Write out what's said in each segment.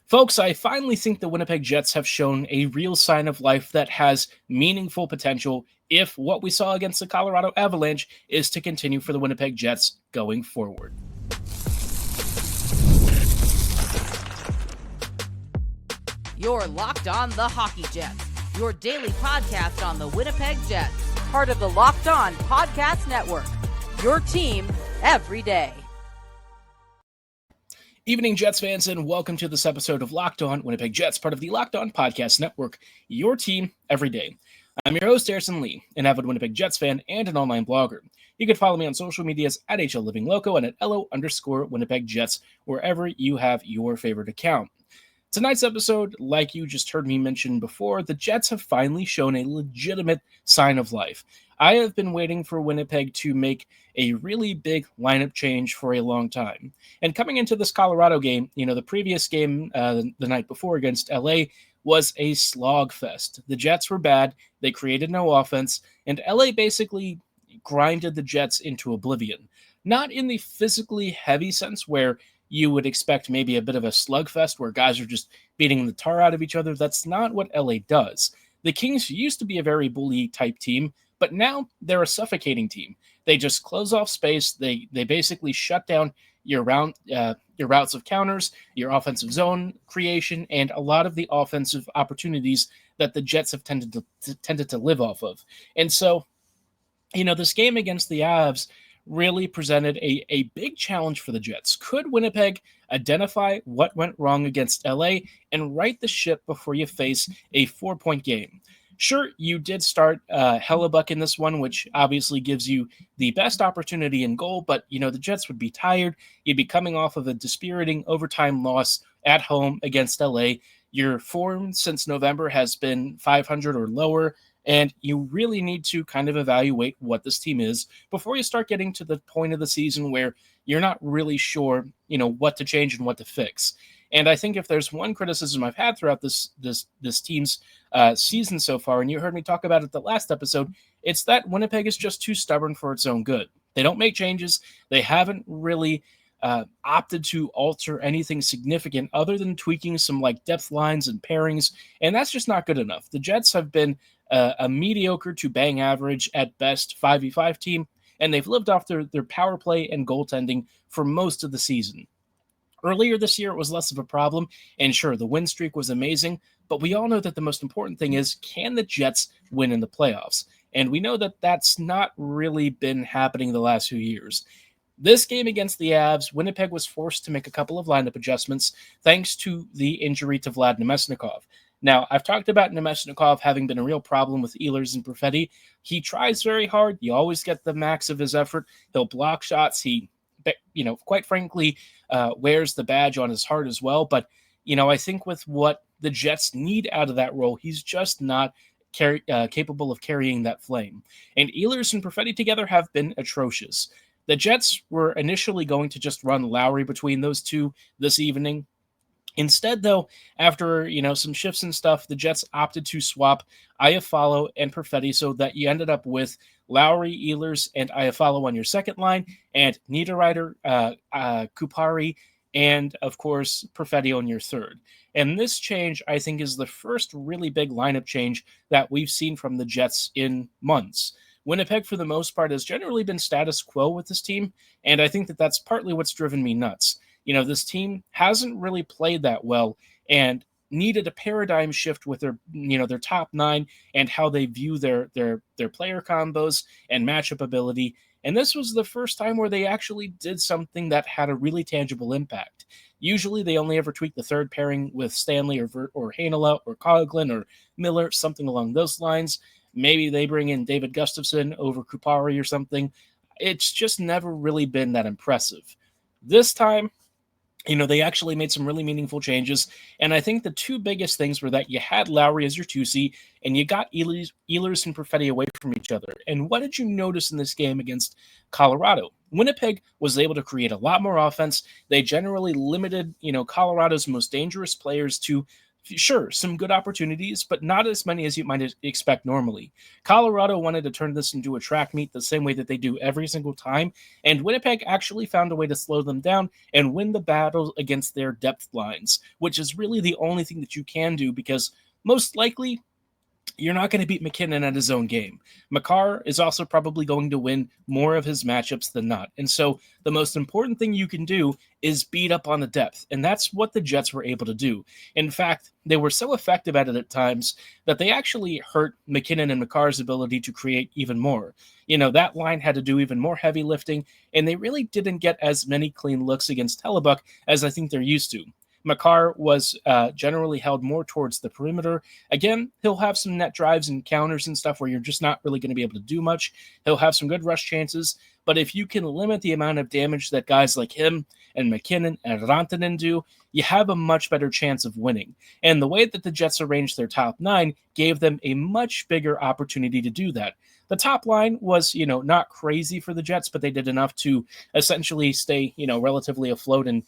Folks, I finally think the Winnipeg Jets have shown a real sign of life that has meaningful potential if what we saw against the Colorado Avalanche is to continue for the Winnipeg Jets going forward. You're Locked On the Hockey Jets, your daily podcast on the Winnipeg Jets, part of the Locked On Podcast Network, your team every day. Evening, Jets fans, and welcome to this episode of Locked On Winnipeg Jets, part of the Locked On Podcast Network, your team every day. I'm your host, Harrison Lee, an avid Winnipeg Jets fan and an online blogger. You can follow me on social medias at HLLivingLoco and at LO_Winnipeg Jets, wherever you have your favorite account. Tonight's episode, like you just heard me mention before, the Jets have finally shown a legitimate sign of life. I have been waiting for Winnipeg to make a really big lineup change for a long time. And coming into this Colorado game, the previous game the night before against LA was a slog fest. The Jets were bad, they created no offense, and LA basically grinded the Jets into oblivion. Not in the physically heavy sense where you would expect maybe a bit of a slugfest where guys are just beating the tar out of each other. That's not what LA does. The Kings used to be a very bully type team, but now they're a suffocating team. They just close off space. They basically shut down your routes of counters, your offensive zone creation, and a lot of the offensive opportunities that the Jets have tended to live off of. And so, this game against the Avs really presented a big challenge for the Jets. Could Winnipeg identify what went wrong against LA and right the ship before you face a 4-point game? Sure, you did start Hellebuck in this one, which obviously gives you the best opportunity in goal, but, the Jets would be tired. You'd be coming off of a dispiriting overtime loss at home against LA. Your form since November has been 500 or lower, and you really need to kind of evaluate what this team is before you start getting to the point of the season where you're not really sure, what to change and what to fix. And I think if there's one criticism I've had throughout this team's season so far, and you heard me talk about it the last episode, it's that Winnipeg is just too stubborn for its own good. They don't make changes. They haven't really opted to alter anything significant other than tweaking some depth lines and pairings, and that's just not good enough. The Jets have been a mediocre to bang average at best 5v5 team, and they've lived off their power play and goaltending for most of the season. Earlier this year, it was less of a problem, and sure, the win streak was amazing, but we all know that the most important thing is, can the Jets win in the playoffs? And we know that that's not really been happening the last few years. This game against the Avs, Winnipeg was forced to make a couple of lineup adjustments thanks to the injury to Vlad Nemesnikov. Now, I've talked about Nemesnikov having been a real problem with Ehlers and Perfetti. He tries very hard. You always get the max of his effort. He'll block shots. He, quite frankly, wears the badge on his heart as well. But, I think with what the Jets need out of that role, he's just not capable of carrying that flame. And Ehlers and Perfetti together have been atrocious. The Jets were initially going to just run Lowry between those two this evening. Instead, though, after, some shifts and stuff, the Jets opted to swap Iafallo and Perfetti so that you ended up with Lowry, Ehlers, and Iafallo on your second line, and Niederreiter, Kupari, and, of course, Perfetti on your third. And this change, I think, is the first really big lineup change that we've seen from the Jets in months. Winnipeg, for the most part, has generally been status quo with this team, and I think that that's partly what's driven me nuts. This team hasn't really played that well and needed a paradigm shift with their top nine and how they view their player combos and matchup ability. And this was the first time where they actually did something that had a really tangible impact. Usually they only ever tweak the third pairing with Stanley or Heinola or Coghlan or Miller, something along those lines. Maybe they bring in David Gustafsson over Kupari or something. It's just never really been that impressive. This time, they actually made some really meaningful changes, and I think the two biggest things were that you had Lowry as your 2C, and you got Ehlers and Perfetti away from each other. And what did you notice in this game against Colorado? Winnipeg was able to create a lot more offense. They generally limited, Colorado's most dangerous players to Sure, some good opportunities, but not as many as you might expect normally. Colorado wanted to turn this into a track meet the same way that they do every single time, and Winnipeg actually found a way to slow them down and win the battle against their depth lines, which is really the only thing that you can do because most likely you're not going to beat McKinnon at his own game. Makar is also probably going to win more of his matchups than not. And so the most important thing you can do is beat up on the depth. And that's what the Jets were able to do. In fact, they were so effective at it at times that they actually hurt McKinnon and Makar's ability to create even more. That line had to do even more heavy lifting, and they really didn't get as many clean looks against Hellebuck as I think they're used to. Makar was generally held more towards the perimeter. Again, he'll have some net drives and counters and stuff where you're just not really going to be able to do much. He'll have some good rush chances, but if you can limit the amount of damage that guys like him and McKinnon and Rantanen do, you have a much better chance of winning. And the way that the Jets arranged their top nine gave them a much bigger opportunity to do that. The top line was, not crazy for the Jets, but they did enough to essentially stay, relatively afloat and,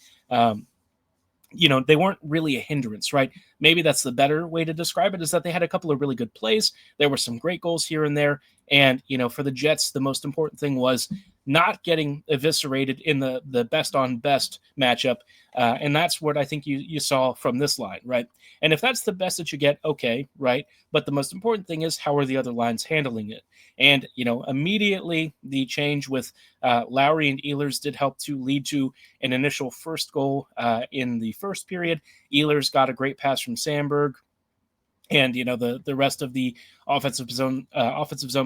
they weren't really a hindrance, right? Maybe that's the better way to describe it, is that they had a couple of really good plays. There were some great goals here and there. And, for the Jets, the most important thing was not getting eviscerated in the best on best matchup. And that's what I think you saw from this line, right? And if that's the best that you get, okay, right? But the most important thing is, how are the other lines handling it? And, immediately the change with Lowry and Ehlers did help to lead to an initial first goal in the first period. Ehlers got a great pass from Sandberg. And, the rest of the offensive zone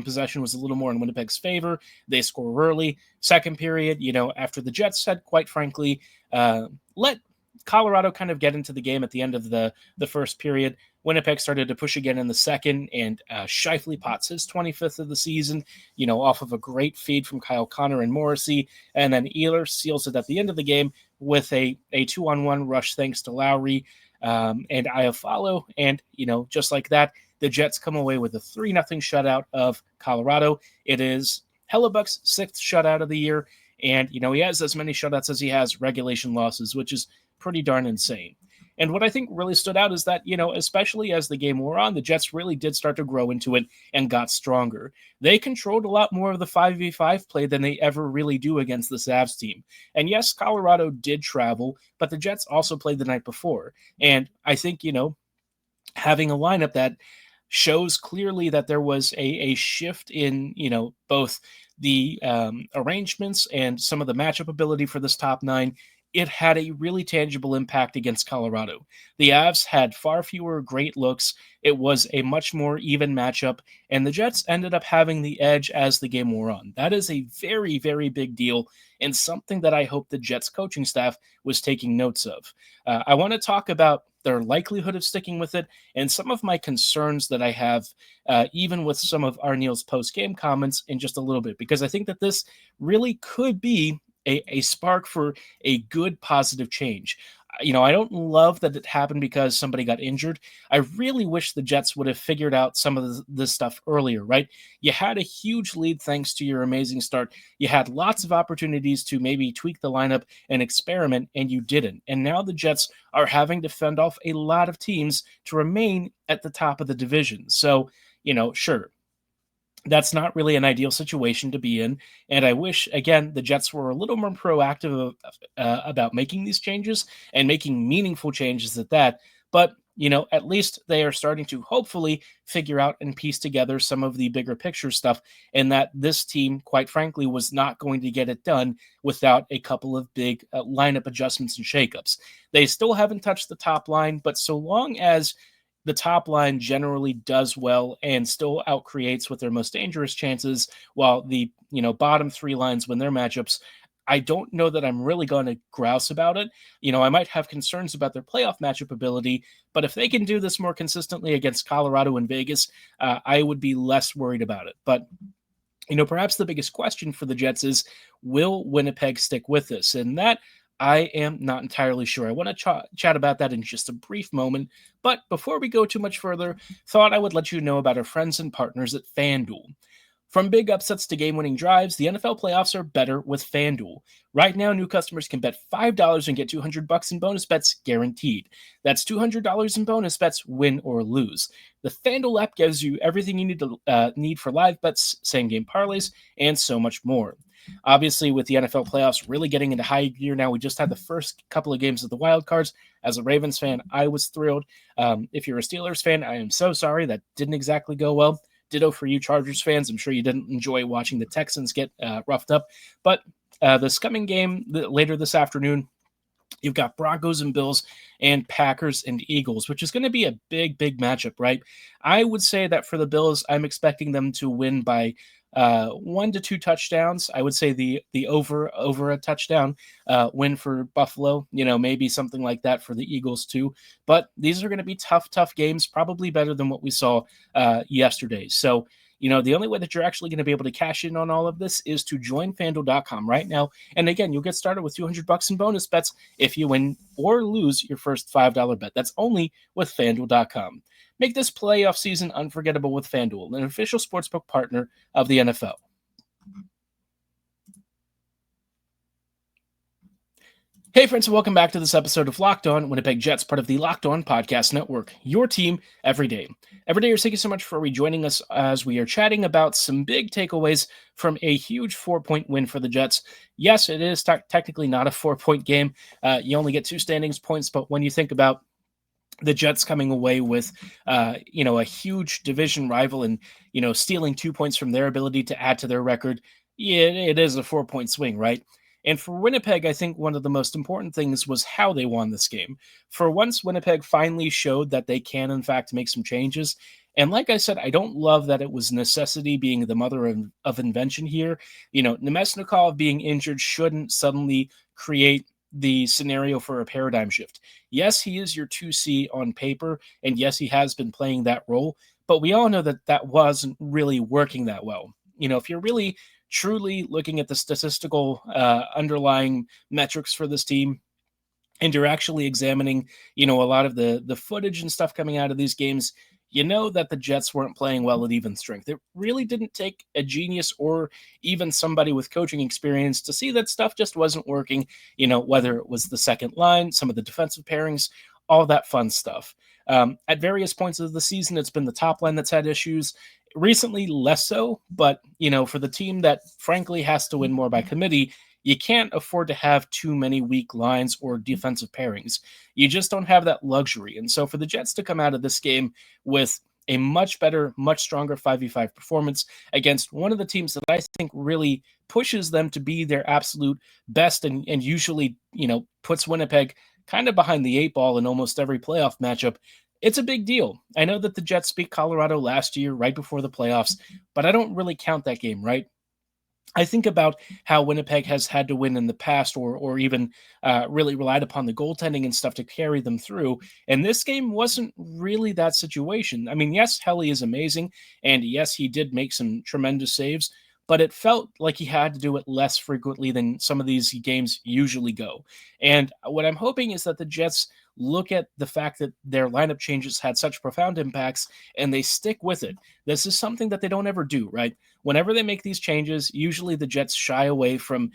possession was a little more in Winnipeg's favor. They score early. Second period, after the Jets had, quite frankly, let Colorado kind of get into the game at the end of the first period, Winnipeg started to push again in the second, and Scheifele pots his 25th of the season, off of a great feed from Kyle Connor and Morrissey. And then Ehlers seals it at the end of the game with a 2-on-1 rush thanks to Lowry and Iafallo. And, just like that, the Jets come away with a 3-0 shutout of Colorado. It is Hellebuck's 6th shutout of the year. And, he has as many shutouts as he has regulation losses, which is pretty darn insane. And what I think really stood out is that, especially as the game wore on, the Jets really did start to grow into it and got stronger. They controlled a lot more of the 5v5 play than they ever really do against the Avs team. And yes, Colorado did travel, but the Jets also played the night before. And I think, having a lineup that shows clearly that there was a shift in, both the arrangements and some of the matchup ability for this top nine, it had a really tangible impact against Colorado. The Avs had far fewer great looks. It was a much more even matchup, and the Jets ended up having the edge as the game wore on. That is a very, very big deal, and something that I hope the Jets coaching staff was taking notes of. I want to talk about their likelihood of sticking with it and some of my concerns that I have, even with some of Arneal's post-game comments in just a little bit, because I think that this really could be a spark for a good positive change. I don't love that it happened because somebody got injured. I really wish the Jets would have figured out some of this stuff earlier, right? You had a huge lead thanks to your amazing start. You had lots of opportunities to maybe tweak the lineup and experiment, and you didn't. And now the Jets are having to fend off a lot of teams to remain at the top of the division. So, sure, that's not really an ideal situation to be in. And I wish, again, the Jets were a little more proactive about making these changes and making meaningful changes at that. But, at least they are starting to hopefully figure out and piece together some of the bigger picture stuff, and that this team, quite frankly, was not going to get it done without a couple of big lineup adjustments and shakeups. They still haven't touched the top line, but so long as the top line generally does well and still outcreates with their most dangerous chances, while the bottom three lines win their matchups, I don't know that I'm really going to grouse about it. I might have concerns about their playoff matchup ability, but if they can do this more consistently against Colorado and Vegas, I would be less worried about it. But perhaps the biggest question for the Jets is, will Winnipeg stick with this? And that I am not entirely sure. I want to chat about that in just a brief moment. But before we go too much further, thought I would let you know about our friends and partners at FanDuel. From big upsets to game-winning drives, the NFL playoffs are better with FanDuel. Right now, new customers can bet $5 and get $200 in bonus bets guaranteed. That's $200 in bonus bets, win or lose. The FanDuel app gives you everything you need for live bets, same-game parlays, and so much more. Obviously, with the NFL playoffs really getting into high gear now, we just had the first couple of games of the wild cards. As a Ravens fan, I was thrilled. If you're a Steelers fan, I am so sorry. That didn't exactly go well. Ditto for you Chargers fans. I'm sure you didn't enjoy watching the Texans get roughed up. But this coming game later this afternoon, you've got Broncos and Bills and Packers and Eagles, which is going to be a big, big matchup, right? I would say that for the Bills, I'm expecting them to win by 1 to 2 touchdowns. I would say the over a touchdown win for Buffalo, maybe something like that for the Eagles too. But these are going to be tough games, probably better than what we saw yesterday. So, the only way that you're actually going to be able to cash in on all of this is to join FanDuel.com right now. And again, you'll get started with $200 in bonus bets if you win or lose your first $5 bet. That's only with FanDuel.com. Make this playoff season unforgettable with FanDuel, an official sportsbook partner of the NFL. Hey friends, and welcome back to this episode of Locked On Winnipeg Jets, part of the Locked On Podcast Network, your team every day. Every day, thank you so much for rejoining us as we are chatting about some big takeaways from a huge 4-point win for the Jets. Yes, it is technically not a 4-point game. You only get 2 standings points, but when you think about the Jets coming away with, a huge division rival and, stealing 2 points from their ability to add to their record, yeah, it is a 4-point swing, right? And for Winnipeg, I think one of the most important things was how they won this game. For once, Winnipeg finally showed that they can, in fact, make some changes. And like I said, I don't love that it was necessity being the mother of invention here. Nemesnikov being injured shouldn't suddenly create the scenario for a paradigm shift. Yes, he is your 2C on paper, and yes, he has been playing that role, but we all know that wasn't really working that well. If you're really truly looking at the statistical underlying metrics for this team, and you're actually examining, a lot of the footage and stuff coming out of these games, that the Jets weren't playing well at even strength. It really didn't take a genius or even somebody with coaching experience to see that stuff just wasn't working, whether it was the second line, some of the defensive pairings, all that fun stuff. At various points of the season, it's been the top line that's had issues. Recently, less so, but, for the team that frankly has to win more by committee, you can't afford to have too many weak lines or defensive pairings. You just don't have that luxury. And so for the Jets to come out of this game with a much better, much stronger 5v5 performance against one of the teams that I think really pushes them to be their absolute best and usually, puts Winnipeg kind of behind the 8 ball in almost every playoff matchup, it's a big deal. I know that the Jets beat Colorado last year right before the playoffs, but I don't really count that game, right? I think about how Winnipeg has had to win in the past or even really relied upon the goaltending and stuff to carry them through. And this game wasn't really that situation. I mean, yes, Helly is amazing. And yes, he did make some tremendous saves, but it felt like he had to do it less frequently than some of these games usually go. And what I'm hoping is that the Jets look at the fact that their lineup changes had such profound impacts and they stick with it. This is something that they don't ever do, right? Whenever they make these changes, usually the Jets shy away from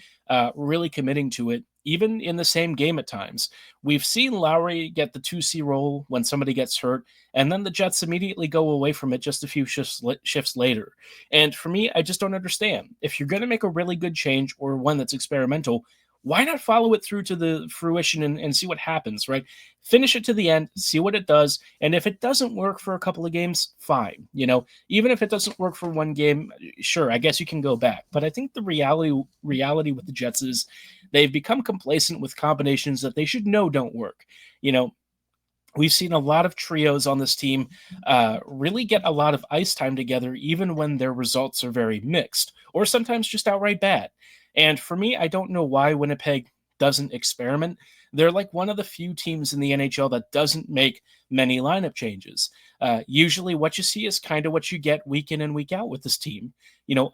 really committing to it, even in the same game at times. We've seen Lowry get the 2C role when somebody gets hurt, and then the Jets immediately go away from it just a few shifts later. And for me, I just don't understand. If you're going to make a really good change or one that's experimental, why not follow it through to the fruition and see what happens, right? Finish it to the end, see what it does. And if it doesn't work for a couple of games, fine. Even if it doesn't work for one game, sure, I guess you can go back. But I think the reality with the Jets is they've become complacent with combinations that they should know don't work. We've seen a lot of trios on this team really get a lot of ice time together, even when their results are very mixed or sometimes just outright bad. And for me, I don't know why Winnipeg doesn't experiment. they're like one of the few teams in the NHL that doesn't make many lineup changes. Usually what you see is kind of what you get week in and week out with this team.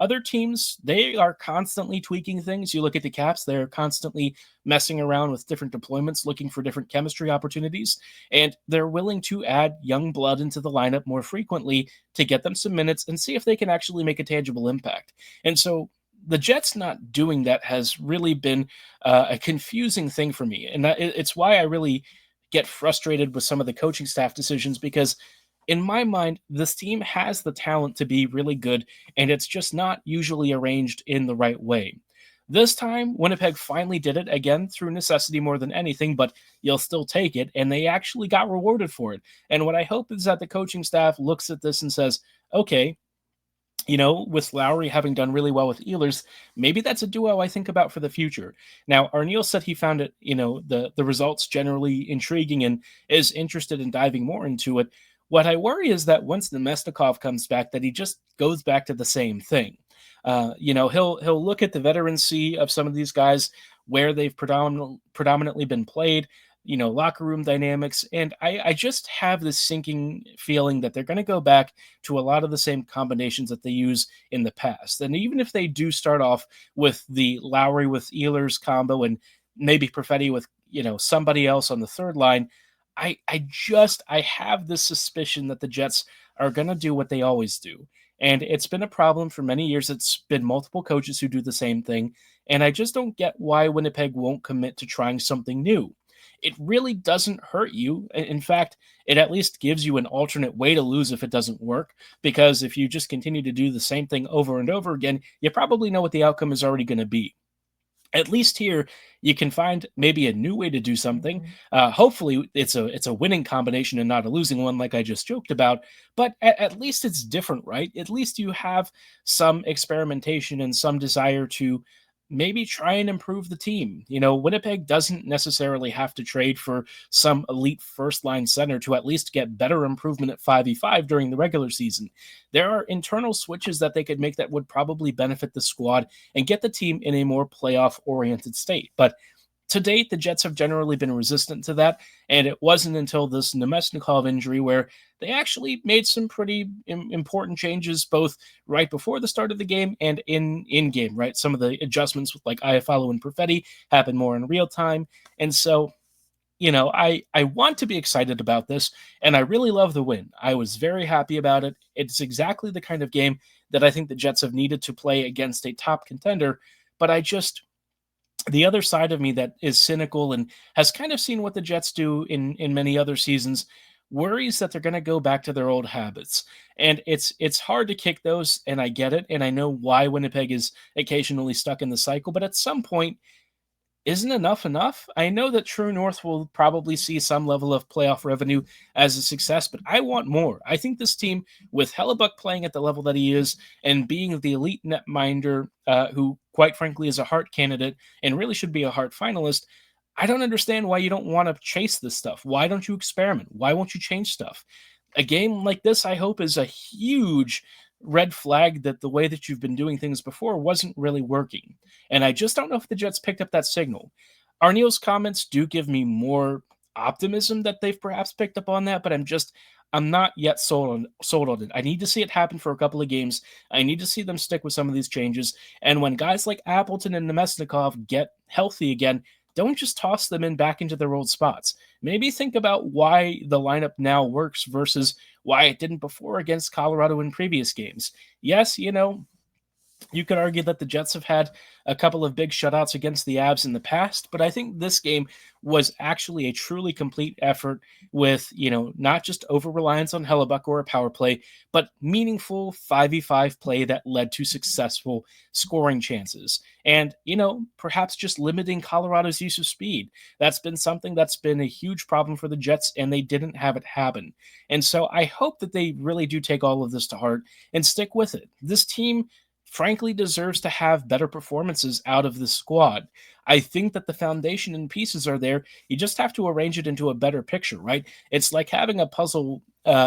Other teams, they are constantly tweaking things. You look at the Caps, they're constantly messing around with different deployments, looking for different chemistry opportunities, and they're willing to add young blood into the lineup more frequently to get them some minutes and see if they can actually make a tangible impact. And so the Jets not doing that has really been a confusing thing for me. And it's why I really get frustrated with some of the coaching staff decisions, because in my mind, this team has the talent to be really good, and it's just not usually arranged in the right way. This time, Winnipeg finally did it again through necessity more than anything, but you'll still take it, and they actually got rewarded for it. And what I hope is that the coaching staff looks at this and says, okay, with Lowry having done really well with Ehlers, maybe that's a duo I think about for the future. Now, Arniel said he found it, the results generally intriguing and is interested in diving more into it. What I worry is that once Nemesnikov comes back, that he just goes back to the same thing. He'll look at the veterancy of some of these guys, where they've predominantly been played, locker room dynamics. And I just have this sinking feeling that they're going to go back to a lot of the same combinations that they use in the past. And even if they do start off with the Lowry with Ehlers combo and maybe Perfetti with, somebody else on the third line, I have this suspicion that the Jets are going to do what they always do. And it's been a problem for many years. It's been multiple coaches who do the same thing. And I just don't get why Winnipeg won't commit to trying something new. It really doesn't hurt you. In fact, it at least gives you an alternate way to lose if it doesn't work, because if you just continue to do the same thing over and over again, you probably know what the outcome is already going to be. At least here, you can find maybe a new way to do something. Hopefully, it's a winning combination and not a losing one, like I just joked about. But at least it's different, right? At least you have some experimentation and some desire to maybe try and improve the team. Winnipeg doesn't necessarily have to trade for some elite first line center to at least get better improvement at 5v5 during the regular season. There are internal switches that they could make that would probably benefit the squad and get the team in a more playoff oriented state. But to date, the Jets have generally been resistant to that, and it wasn't until this Nemesnikov injury where they actually made some pretty important changes, both right before the start of the game and in game, right? Some of the adjustments with like Iafallo and Perfetti happened more in real time. And so, I want to be excited about this, and I really love the win. I was very happy about it. It's exactly the kind of game that I think the Jets have needed to play against a top contender, but the other side of me that is cynical and has kind of seen what the Jets do in many other seasons worries that they're going to go back to their old habits. And it's hard to kick those, and I get it, and I know why Winnipeg is occasionally stuck in the cycle, but at some point, isn't enough? I know that True North will probably see some level of playoff revenue as a success, but I want more. I think this team, with Hellebuck playing at the level that he is and being the elite netminder, who quite frankly is a Hart candidate and really should be a Hart finalist, I don't understand why you don't want to chase this stuff. Why don't you experiment? Why won't you change stuff? A game like this, I hope, is a huge red flag that the way that you've been doing things before wasn't really working. And I just don't know if the Jets picked up that signal. Arniel's comments do give me more optimism that they've perhaps picked up on that, but I'm not yet sold on it. I need to see it happen for a couple of games. I need to see them stick with some of these changes. And when guys like Appleton and Nemesnikov get healthy again, don't just toss them in back into their old spots. Maybe think about why the lineup now works versus why it didn't before against Colorado in previous games. Yes, you could argue that the Jets have had a couple of big shutouts against the Avs in the past, but I think this game was actually a truly complete effort with, not just over-reliance on Hellebuck or a power play, but meaningful 5v5 play that led to successful scoring chances. And, perhaps just limiting Colorado's use of speed. That's been something that's been a huge problem for the Jets, and they didn't have it happen. And so I hope that they really do take all of this to heart and stick with it. This team frankly deserves to have better performances out of the squad. I think that the foundation and pieces are there. You just have to arrange it into a better picture, right? It's like having a puzzle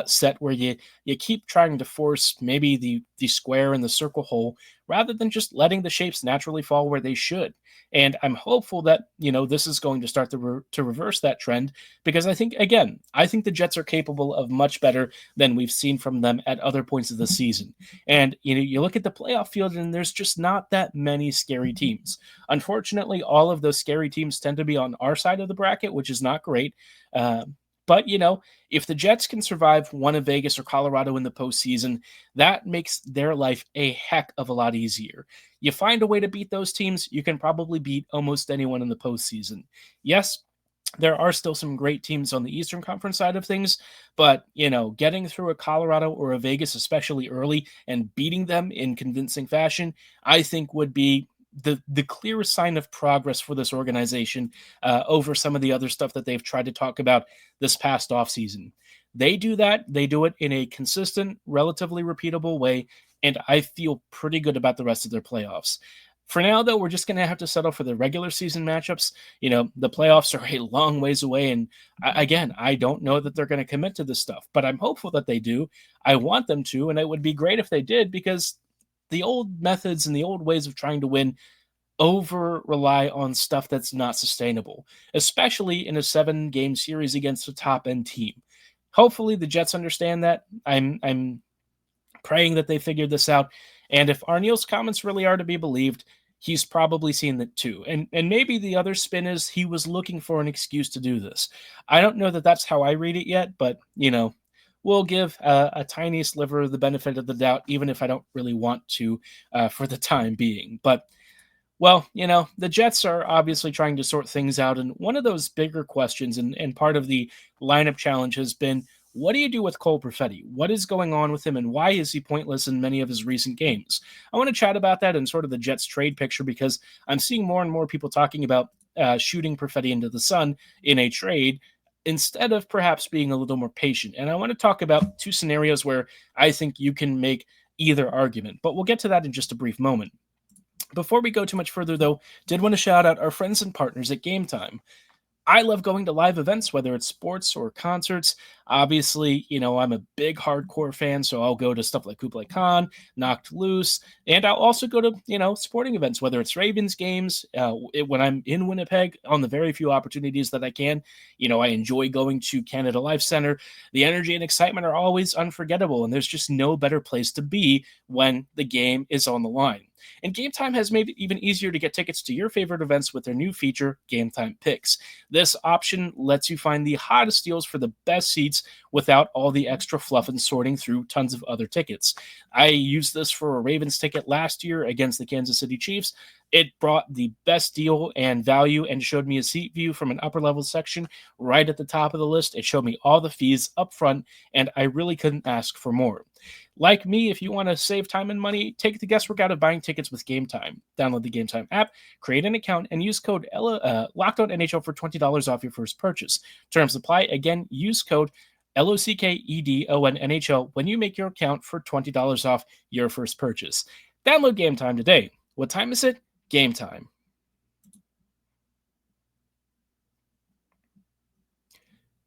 set where you keep trying to force maybe the square and the circle hole rather than just letting the shapes naturally fall where they should. And I'm hopeful that this is going to start to reverse that trend, because I think the Jets are capable of much better than we've seen from them at other points of the season. And you look at the playoff field, and there's just not that many scary teams. Unfortunately, all of those scary teams tend to be on our side of the bracket, which is not great. But if the Jets can survive one of Vegas or Colorado in the postseason, that makes their life a heck of a lot easier. You find a way to beat those teams, you can probably beat almost anyone in the postseason. Yes, there are still some great teams on the Eastern Conference side of things, but getting through a Colorado or a Vegas, especially early, and beating them in convincing fashion, I think would be the clearest sign of progress for this organization over some of the other stuff that they've tried to talk about this past offseason. They do that. They do it in a consistent, relatively repeatable way, and I feel pretty good about the rest of their playoffs. For now, though, we're just going to have to settle for the regular season matchups. The playoffs are a long ways away, and I don't know that they're going to commit to this stuff, but I'm hopeful that they do. I want them to, and it would be great if they did, because the old methods and the old ways of trying to win over rely on stuff that's not sustainable, especially in a 7-game series against a top end team. Hopefully the Jets understand that. I'm praying that they figured this out. And if Arneal's comments really are to be believed, he's probably seen that too. And maybe the other spin is he was looking for an excuse to do this. I don't know that that's how I read it yet, but we'll give a tiny sliver of the benefit of the doubt, even if I don't really want to for the time being. But, well, the Jets are obviously trying to sort things out. And one of those bigger questions and part of the lineup challenge has been, what do you do with Cole Perfetti? What is going on with him, and why is he pointless in many of his recent games? I want to chat about that and sort of the Jets trade picture, because I'm seeing more and more people talking about shooting Perfetti into the sun in a trade, instead of perhaps being a little more patient. And I want to talk about 2 scenarios where I think you can make either argument, but we'll get to that in just a brief moment. Before we go too much further, though, did want to shout out our friends and partners at Gametime. I love going to live events, whether it's sports or concerts. Obviously, I'm a big hardcore fan, so I'll go to stuff like Kublai Khan, Knocked Loose, and I'll also go to, sporting events, whether it's Ravens games, when I'm in Winnipeg, on the very few opportunities that I can. I enjoy going to Canada Life Center. The energy and excitement are always unforgettable, and there's just no better place to be when the game is on the line. And Gametime has made it even easier to get tickets to your favorite events with their new feature, Gametime Picks. This option lets you find the hottest deals for the best seats without all the extra fluff and sorting through tons of other tickets. I used this for a Ravens ticket last year against the Kansas City Chiefs. It brought the best deal and value and showed me a seat view from an upper level section right at the top of the list. It showed me all the fees up front, and I really couldn't ask for more. Like me, if you want to save time and money, take the guesswork out of buying tickets with Gametime. Download the Gametime app, create an account, and use code LOCKEDONNHL for $20 off your first purchase. Terms apply. Again, use code LOCKEDONNHL when you make your account for $20 off your first purchase. Download Gametime today. What time is it? Gametime.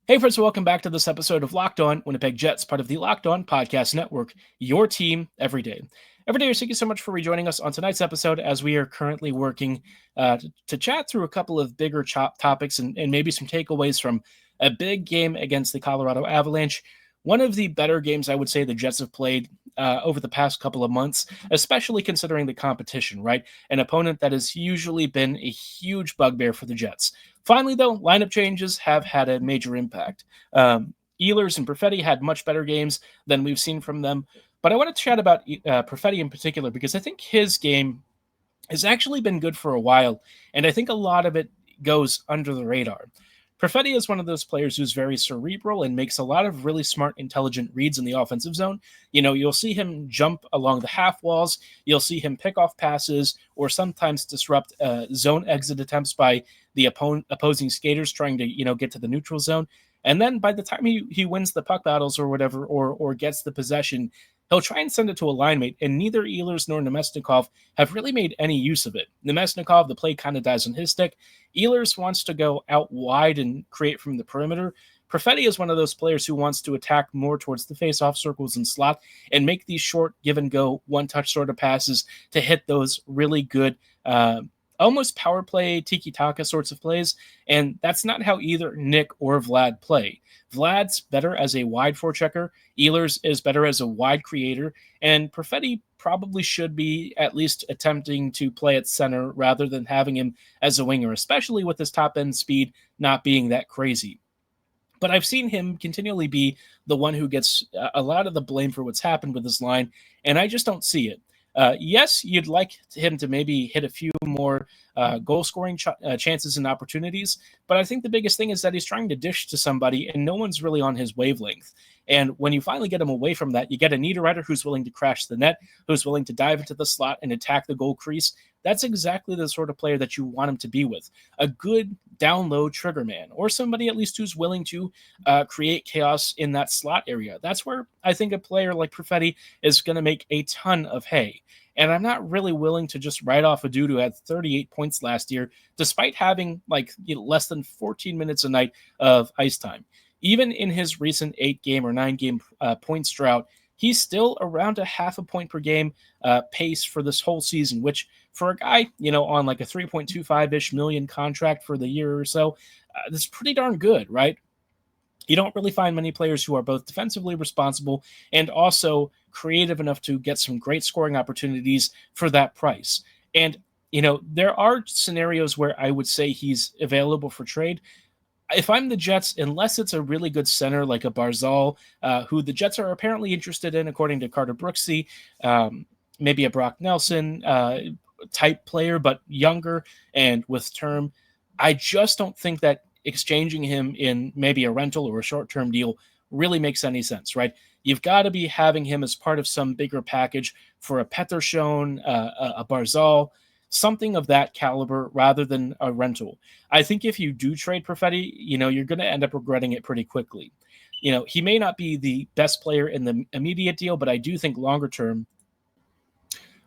Hey friends, welcome back to this episode of Locked On Winnipeg Jets, part of the Locked On Podcast Network, your team every day. Every day, thank you so much for rejoining us on tonight's episode, as we are currently working to chat through a couple of bigger topics and maybe some takeaways from a big game against the Colorado Avalanche. One of the better games I would say the Jets have played over the past couple of months, especially considering the competition, right? An opponent that has usually been a huge bugbear for the Jets. Finally, though, lineup changes have had a major impact. Ehlers and Perfetti had much better games than we've seen from them. But I want to chat about Perfetti in particular, because I think his game has actually been good for a while, and I think a lot of it goes under the radar. Perfetti is one of those players who's very cerebral and makes a lot of really smart, intelligent reads in the offensive zone. You'll see him jump along the half walls. You'll see him pick off passes or sometimes disrupt zone exit attempts by the opposing skaters trying to, get to the neutral zone. And then by the time he wins the puck battles or whatever, or gets the possession, he'll try and send it to a line mate, and neither Ehlers nor Nemesnikov have really made any use of it. Nemesnikov, the play kind of dies on his stick. Ehlers wants to go out wide and create from the perimeter. Perfetti is one of those players who wants to attack more towards the face-off circles and slot and make these short give-and-go, one-touch sort of passes to hit those really good almost power play, tiki-taka sorts of plays, and that's not how either Nick or Vlad play. Vlad's better as a wide forechecker, Ehlers is better as a wide creator, and Perfetti probably should be at least attempting to play at center rather than having him as a winger, especially with his top-end speed not being that crazy. But I've seen him continually be the one who gets a lot of the blame for what's happened with this line, and I just don't see it. Yes, you'd like him to maybe hit a few more goal-scoring chances and opportunities, but I think the biggest thing is that he's trying to dish to somebody, and no one's really on his wavelength. And when you finally get him away from that, you get a Niederreiter who's willing to crash the net, who's willing to dive into the slot and attack the goal crease. That's exactly the sort of player that you want him to be with. A good down-low trigger man, or somebody at least who's willing to create chaos in that slot area. That's where I think a player like Perfetti is going to make a ton of hay. And I'm not really willing to just write off a dude who had 38 points last year, despite having less than 14 minutes a night of ice time. Even in his recent 8-game or 9-game points drought, he's still around a half a point per game pace for this whole season, which for a guy, on like a 3.25-ish million contract for the year or so, that's pretty darn good, right? You don't really find many players who are both defensively responsible and also creative enough to get some great scoring opportunities for that price. And, there are scenarios where I would say he's available for trade. If I'm the Jets, unless it's a really good center like a Barzal, who the Jets are apparently interested in, according to Carter Brooksy, maybe a Brock Nelson type player, but younger and with term, I just don't think that exchanging him in maybe a rental or a short-term deal really makes any sense, right? You've got to be having him as part of some bigger package for a Pettersson, a Barzal, something of that caliber rather than a rental. I think if you do trade Perfetti, you're going to end up regretting it pretty quickly. He may not be the best player in the immediate deal, but I do think longer term,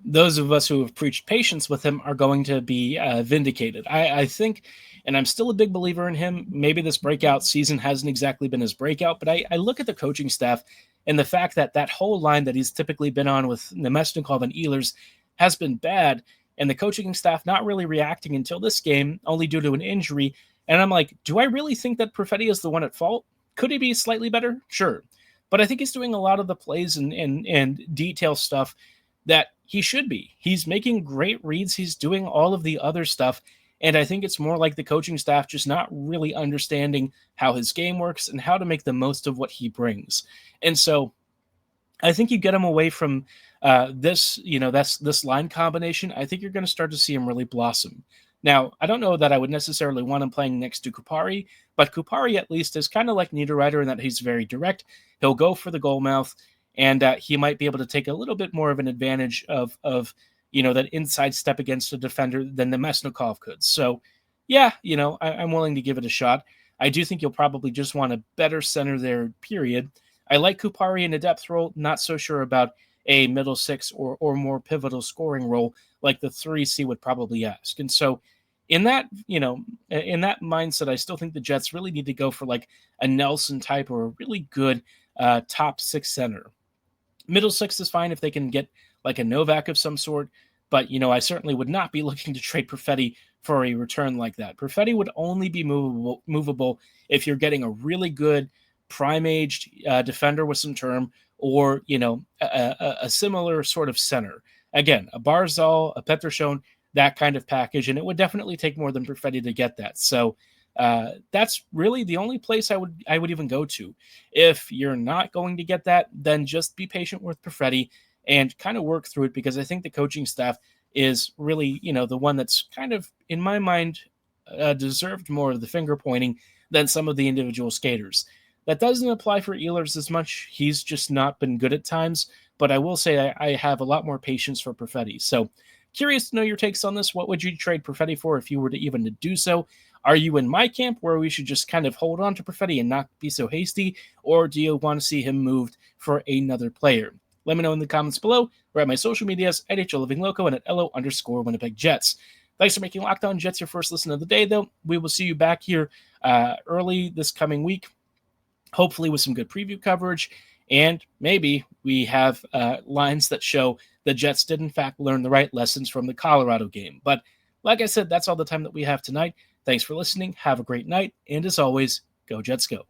those of us who have preached patience with him are going to be vindicated. I think, and I'm still a big believer in him, maybe this breakout season hasn't exactly been his breakout, but I look at the coaching staff and the fact that whole line that he's typically been on with Nemesnikov and Ehlers has been bad, and the coaching staff not really reacting until this game, only due to an injury. And I'm like, do I really think that Perfetti is the one at fault? Could he be slightly better? Sure. But I think he's doing a lot of the plays and detail stuff that he should be. He's making great reads. He's doing all of the other stuff. And I think it's more like the coaching staff just not really understanding how his game works and how to make the most of what he brings. And so I think you get him away from this line combination. I think you're going to start to see him really blossom. Now, I don't know that I would necessarily want him playing next to Kupari, but Kupari at least is kind of like Niederreiter in that he's very direct. He'll go for the goal mouth, and he might be able to take a little bit more of an advantage of that inside step against a defender than the Nemesnikov could. So, yeah, I'm willing to give it a shot. I do think you'll probably just want a better center there, period. I like Kupari in a depth role, not so sure about a middle six or more pivotal scoring role like the 3C would probably ask. And so in that mindset, I still think the Jets really need to go for like a Nelson type or a really good top six center. Middle six is fine if they can get like a Novak of some sort, but I certainly would not be looking to trade Perfetti for a return like that. Perfetti would only be movable if you're getting a really good prime-aged defender with some term, or a similar sort of center. Again, a Barzal, a Pettersson, that kind of package, and it would definitely take more than Perfetti to get that. So that's really the only place I would even go to. If you're not going to get that, then just be patient with Perfetti and kind of work through it, because I think the coaching staff is really the one that's kind of, in my mind, deserved more of the finger pointing than some of the individual skaters. That doesn't apply for Ehlers as much. He's just not been good at times, but I will say I have a lot more patience for Perfetti. So curious to know your takes on this. What would you trade Perfetti for if you were to even to do so? Are you in my camp where we should just kind of hold on to Perfetti and not be so hasty, or do you want to see him moved for another player? Let me know in the comments below or at my social medias at HLivingLoco and at LO_Winnipeg Jets. Thanks for making Locked On Jets your first listen of the day, though. We will see you back here early this coming week, hopefully with some good preview coverage. And maybe we have lines that show the Jets did, in fact, learn the right lessons from the Colorado game. But like I said, that's all the time that we have tonight. Thanks for listening. Have a great night. And as always, go Jets go.